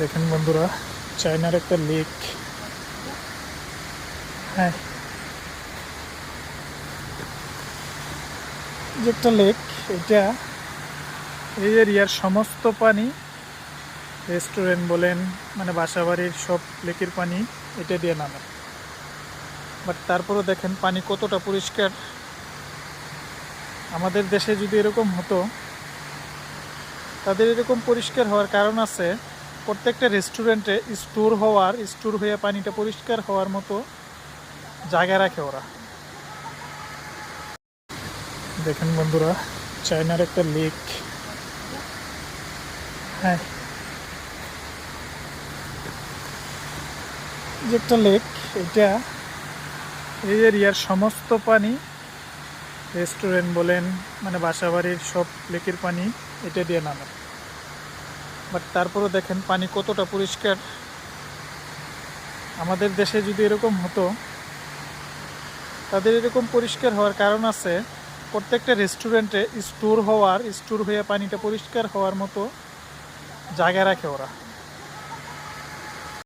দেখেন বন্ধুরা, চায়নার একটা লেক। হ্যাঁ, যে একটা লেক, এটা এই এরিয়ার সমস্ত পানি, রেস্টুরেন্ট বলেন মানে বাসাবাড়ির সব লেকের পানি এটা দিয়ে নামে। বাট তারপরও দেখেন পানি কতটা পরিষ্কার। আমাদের দেশে যদি এরকম হতো, তাদের এরকম পরিষ্কার হওয়ার কারণ আছে, প্রত্যেকটা রেস্টুরেন্টে স্টোর হয়ে পানিটা পরিষ্কার হওয়ার মতো জায়গা রাখে ওরা। দেখেন বন্ধুরা, চায়নার একটা লেক। হ্যাঁ, যে একটা লেক, এটা এই এরিয়ার সমস্ত পানি, রেস্টুরেন্ট বলেন মানে বাসাবাড়ির সব লেকের পানি এটা দিয়ে নামে। বাট তারপরও দেখেন পানি কতটা পরিষ্কার। আমাদের দেশে যদি এরকম হতো, তাদের এরকম পরিষ্কার হওয়ার কারণ আছে, প্রত্যেকটা রেস্টুরেন্টে স্টোর হয়ে পানিটা পরিষ্কার হওয়ার মতো জায়গা রাখে ওরা।